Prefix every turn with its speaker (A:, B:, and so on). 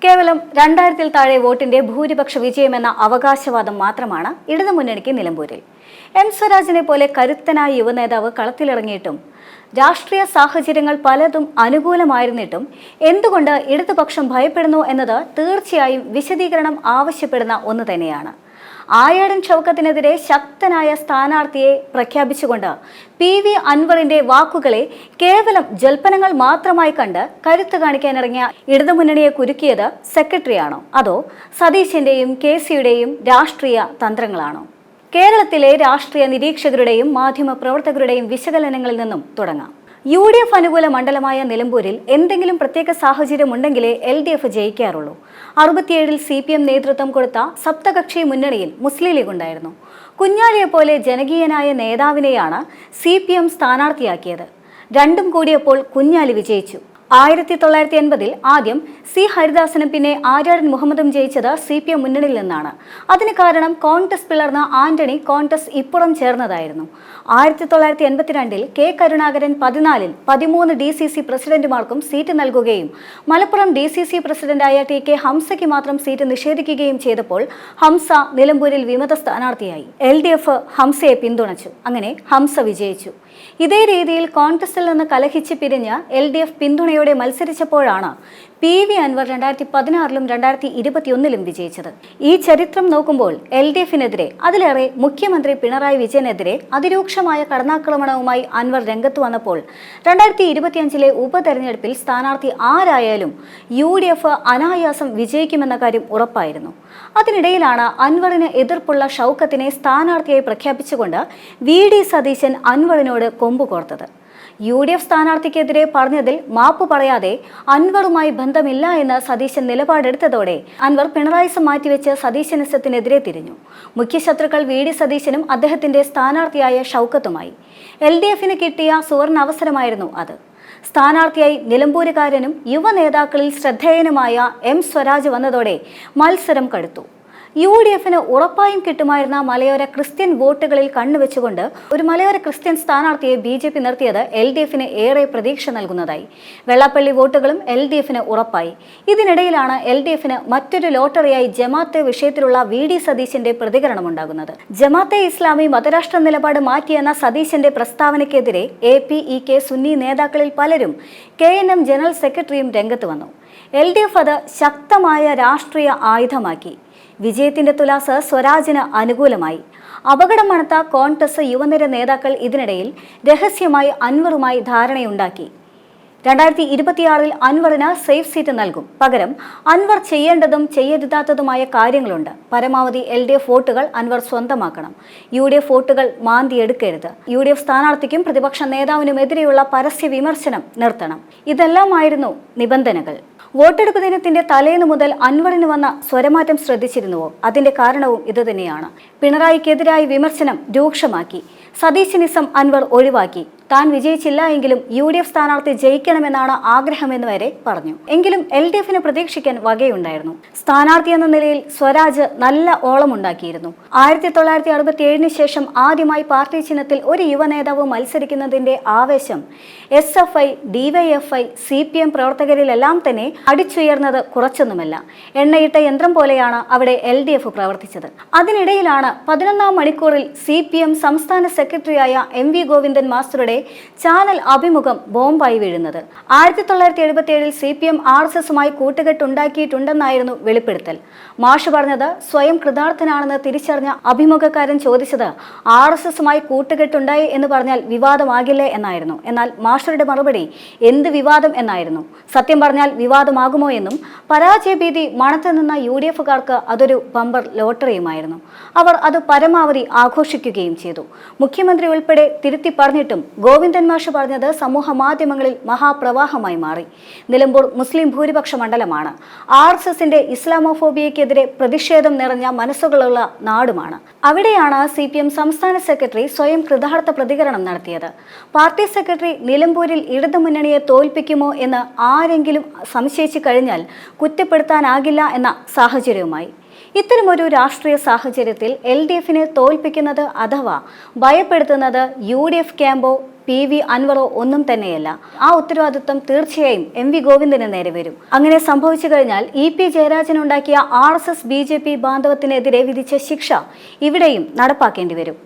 A: കേവലം 2000-ൽ താഴെ വോട്ടിന്റെ ഭൂരിപക്ഷ വിജയമെന്ന അവകാശവാദം മാത്രമാണ് ഇടതുമുന്നണിക്ക് നിലമ്പൂരിൽ. എം സ്വരാജിനെ പോലെ കരുത്തനായ യുവനേതാവ് കളത്തിലിറങ്ങിയിട്ടും രാഷ്ട്രീയ സാഹചര്യങ്ങൾ പലതും അനുകൂലമായിരുന്നിട്ടും എന്തുകൊണ്ട് ഇടതുപക്ഷം ഭയപ്പെടുന്നു എന്നത് തീർച്ചയായും വിശദീകരണം ആവശ്യപ്പെടുന്ന ഒന്ന് തന്നെയാണ്. ആയാടൻ ഷൗക്കത്തിനെതിരെ ശക്തനായ സ്ഥാനാർത്ഥിയെ പ്രഖ്യാപിച്ചുകൊണ്ട് PV അൻവറിന്റെ വാക്കുകളെ കേവലം ജൽപ്പനങ്ങൾ മാത്രമായി കണ്ട് കരുത്ത് കാണിക്കാനിറങ്ങിയ ഇടതുമുന്നണിയെ കുരുക്കിയത് സെക്രട്ടറിയാണോ അതോ സതീശന്റെയും KCയുടെയും രാഷ്ട്രീയ തന്ത്രങ്ങളാണോ? കേരളത്തിലെ രാഷ്ട്രീയ നിരീക്ഷകരുടെയും മാധ്യമ പ്രവർത്തകരുടെയും വിശകലനങ്ങളിൽ നിന്നും തുടങ്ങാം. UDF അനുകൂല മണ്ഡലമായ നിലമ്പൂരിൽ എന്തെങ്കിലും പ്രത്യേക സാഹചര്യം ഉണ്ടെങ്കിലേ LDF ജയിക്കാറുള്ളൂ. 67-ൽ CPM നേതൃത്വം കൊടുത്ത സപ്തകക്ഷി മുന്നണിയിൽ മുസ്ലിം ലീഗ് ഉണ്ടായിരുന്നു. കുഞ്ഞാലിയെപ്പോലെ ജനകീയനായ നേതാവിനെയാണ് CPM സ്ഥാനാർത്ഥിയാക്കിയത്. രണ്ടും കൂടിയപ്പോൾ കുഞ്ഞാലി വിജയിച്ചു. 1980-ൽ ആദ്യം C ഹരിദാസനും പിന്നെ ആര്യാടൻ മുഹമ്മദും ജയിച്ചത് CPM മുന്നണിയിൽ നിന്നാണ്. അതിന് കാരണം കോൺഗ്രസ് പിളർന്ന ആന്റണി കോൺഗ്രസ് ഇപ്പുറം ചേർന്നതായിരുന്നു. 1982-ൽ K കരുണാകരൻ 14-ൽ 13 DCC പ്രസിഡന്റുമാർക്കും സീറ്റ് നൽകുകയും മലപ്പുറം DCC പ്രസിഡന്റായ TK ഹംസയ്ക്ക് മാത്രം സീറ്റ് നിഷേധിക്കുകയും ചെയ്തപ്പോൾ ഹംസ നിലമ്പൂരിൽ വിമത സ്ഥാനാർത്ഥിയായി. LDF ഹംസയെ പിന്തുണച്ചു. അങ്ങനെ ഹംസ വിജയിച്ചു. ഇതേ രീതിയിൽ കോൺഗ്രസിൽ നിന്ന് കലഹിച്ച് പിരിഞ്ഞ് LDF പിന്തുണയോടെ മത്സരിച്ചപ്പോഴാണ് PV അൻവർ 2016-ലും 2021-ലും വിജയിച്ചത്. ഈ ചരിത്രം നോക്കുമ്പോൾ LDFനെതിരെ, അതിലേറെ മുഖ്യമന്ത്രി പിണറായി വിജയനെതിരെ അതിരൂക്ഷമായ കടന്നാക്രമണവുമായി അൻവർ രംഗത്ത് വന്നപ്പോൾ 2025-ലെ ഉപതെരഞ്ഞെടുപ്പിൽ സ്ഥാനാർത്ഥി ആരായാലും UDF അനായാസം വിജയിക്കുമെന്ന കാര്യം ഉറപ്പായിരുന്നു. അതിനിടയിലാണ് അൻവറിന് എതിർപ്പുള്ള ഷൗക്കത്തിനെ സ്ഥാനാർത്ഥിയായി പ്രഖ്യാപിച്ചുകൊണ്ട് VD സതീശൻ അൻവറിനോട് കൊമ്പു കോർത്തത്. UDF സ്ഥാനാർത്ഥിക്കെതിരെ പറഞ്ഞതിൽ മാപ്പ് പറയാതെ അൻവറുമായി ബന്ധമില്ല എന്ന് സതീശൻ നിലപാടെടുത്തതോടെ അൻവർ പിണറായിസം മാറ്റിവെച്ച് സതീശനിസത്തിനെതിരെ തിരിഞ്ഞു. മുഖ്യശത്രുക്കൾ VD സതീശനും അദ്ദേഹത്തിന്റെ സ്ഥാനാർത്ഥിയായ ഷൗക്കത്തുമായി. LDFന് കിട്ടിയ സുവർണ അവസരമായിരുന്നു അത്. സ്ഥാനാർത്ഥിയായി നിലമ്പൂരുകാരനും യുവ നേതാക്കളിൽ ശ്രദ്ധേയനുമായ M സ്വരാജ് വന്നതോടെ മത്സരം കടുത്തു. UDFന് ഉറപ്പായും കിട്ടുമായിരുന്ന മലയോര ക്രിസ്ത്യൻ വോട്ടുകളിൽ കണ്ണുവെച്ചുകൊണ്ട് ഒരു മലയോര ക്രിസ്ത്യൻ സ്ഥാനാർത്ഥിയെ BJP നിർത്തിയത് LDFന് ഏറെ പ്രതീക്ഷ നൽകുന്നതായി. വെള്ളാപ്പള്ളി വോട്ടുകളും LDFന് ഉറപ്പായി. ഇതിനിടയിലാണ് LDFന് മറ്റൊരു ലോട്ടറിയായി ജമാഅത്തെ വിഷയത്തിലുള്ള VD സതീശന്റെ പ്രതികരണമുണ്ടാകുന്നത്. ജമാഅത്തെ ഇസ്ലാമി മതരാഷ്ട്ര നിലപാട് മാറ്റിയെന്ന സതീശന്റെ പ്രസ്താവനയ്ക്കെതിരെ APEK സുന്നി നേതാക്കളിൽ പലരും KNM ജനറൽ സെക്രട്ടറിയും രംഗത്ത് വന്നു. LDF അത് ശക്തമായ രാഷ്ട്രീയ ആയുധമാക്കി. വിജയത്തിന്റെ തുലാസ് സ്വരാജിന് അനുകൂലമായി. അപകടം മണത്ത കോൺഗ്രസ് യുവനിര നേതാക്കൾ ഇതിനിടയിൽ രഹസ്യമായി അൻവറുമായി ധാരണയുണ്ടാക്കി. 2026-ൽ അൻവറിന് സേഫ് സീറ്റ് നൽകും. പകരം അൻവർ ചെയ്യേണ്ടതും ചെയ്യരുതാത്തതുമായ കാര്യങ്ങളുണ്ട്. പരമാവധി LDF വോട്ടുകൾ അൻവർ സ്വന്തമാക്കണം. UDF വോട്ടുകൾ മാന്തിയെടുക്കരുത്. UDF സ്ഥാനാർത്ഥിക്കും പ്രതിപക്ഷ നേതാവിനുമെതിരെയുള്ള പരസ്യ വിമർശനം നിർത്തണം. ഇതെല്ലാമായിരുന്നു നിബന്ധനകൾ. വോട്ടെടുപ്പ് ദിനത്തിന്റെ തലേന്നു മുതൽ അൻവറിന് വന്ന സ്വരമാറ്റം ശ്രദ്ധിച്ചിരുന്നുവോ? അതിന്റെ കാരണവും ഇതുതന്നെയാണ്. പിണറായിക്കെതിരായ വിമർശനം രൂക്ഷമാക്കി. സതീശനിസം അൻവർ ഒഴിവാക്കി. താൻ വിജയിച്ചില്ല എങ്കിലും UDF സ്ഥാനാർത്ഥി ജയിക്കണമെന്നാണ് ആഗ്രഹമെന്ന് വരെ പറഞ്ഞു. എങ്കിലും LDFന് പ്രതീക്ഷിക്കാൻ വകയുണ്ടായിരുന്നു. സ്ഥാനാർത്ഥി എന്ന നിലയിൽ സ്വരാജ് നല്ല ഓളമുണ്ടാക്കിയിരുന്നു. 1967-ന് ശേഷം ആദ്യമായി പാർട്ടി ചിഹ്നത്തിൽ ഒരു യുവ നേതാവ് മത്സരിക്കുന്നതിന്റെ ആവേശം SFI, DYFI, CPM പ്രവർത്തകരിലെല്ലാം തന്നെ അടിച്ചുയർന്നത് കുറച്ചൊന്നുമല്ല. എണ്ണയിട്ട യന്ത്രം പോലെയാണ് അവിടെ LDF പ്രവർത്തിച്ചത്. അതിനിടയിലാണ് 11-ാം മണിക്കൂറിൽ CPM സംസ്ഥാന സെക്രട്ടറിയായ MV ഗോവിന്ദൻ മാസ്റ്ററുടെ ചാനൽ അഭിമുഖം ബോംബായി വീഴുന്നത്. 1977-ൽ CPM RSSുമായി കൂട്ടുകെട്ടുണ്ടാക്കിയിട്ടുണ്ടെന്നായിരുന്നു വെളിപ്പെടുത്തൽ. മാഷ് പറഞ്ഞത് സ്വയം കൃതാർത്ഥനാണെന്ന് തിരിച്ചറിഞ്ഞ അഭിമുഖക്കാരൻ ചോദിച്ചത് RSSുമായി കൂട്ടുകെട്ടുണ്ടായി എന്ന് പറഞ്ഞാൽ വിവാദമാകില്ലേ എന്നായിരുന്നു. എന്നാൽ മാഷറുടെ മറുപടി എന്ത് വിവാദം എന്നായിരുന്നു. സത്യം പറഞ്ഞാൽ വിവാദമാകുമോ എന്നും പരാജയഭീതി മണത്തു നിന്ന UDFകാർക്ക് അതൊരു ബമ്പർ ലോട്ടറിയുമായിരുന്നു. അവർ അത് പരമാവധി ആഘോഷിക്കുകയും ചെയ്തു. മുഖ്യമന്ത്രി ഉൾപ്പെടെ തിരുത്തി പറഞ്ഞിട്ടും ഗോവിന്ദൻ മാഷ് പറഞ്ഞത് സമൂഹ മാധ്യമങ്ങളിൽ മഹാപ്രവാഹമായി മാറി. നിലമ്പൂർ മുസ്ലിം ഭൂരിപക്ഷ മണ്ഡലമാണ്. RSSന്റെ ഇസ്ലാമോഫോബിയയ്ക്കെതിരെ പ്രതിഷേധം നിറഞ്ഞ മനസ്സുകളുള്ള നാടുമാണ്. അവിടെയാണ് CPM സംസ്ഥാന സെക്രട്ടറി സ്വയം കൃതാർത്ഥ പ്രതികരണം നടത്തിയത്. പാർട്ടി സെക്രട്ടറി നിലമ്പൂരിൽ ഇടതുമുന്നണിയെ തോൽപ്പിക്കുമോ എന്ന് ആരെങ്കിലും സംശയിച്ചു കഴിഞ്ഞാൽ കുറ്റപ്പെടുത്താനാകില്ല എന്ന സാഹചര്യവുമായി. ഇത്തരമൊരു രാഷ്ട്രീയ സാഹചര്യത്തിൽ LDFനെ തോൽപ്പിക്കുന്നത് അഥവാ ഭയപ്പെടുത്തുന്നത് UDF ക്യാമ്പോ PV അൻവറോ ഒന്നും തന്നെയല്ല. ആ ഉത്തരവാദിത്വം തീർച്ചയായും MV ഗോവിന്ദന് നേരെ വരും. അങ്ങനെ സംഭവിച്ചു കഴിഞ്ഞാൽ EP ജയരാജനുണ്ടാക്കിയ RSS BJP ബാന്ധവത്തിനെതിരെ വിധിച്ച ശിക്ഷ ഇവിടെയും നടപ്പാക്കേണ്ടി വരും.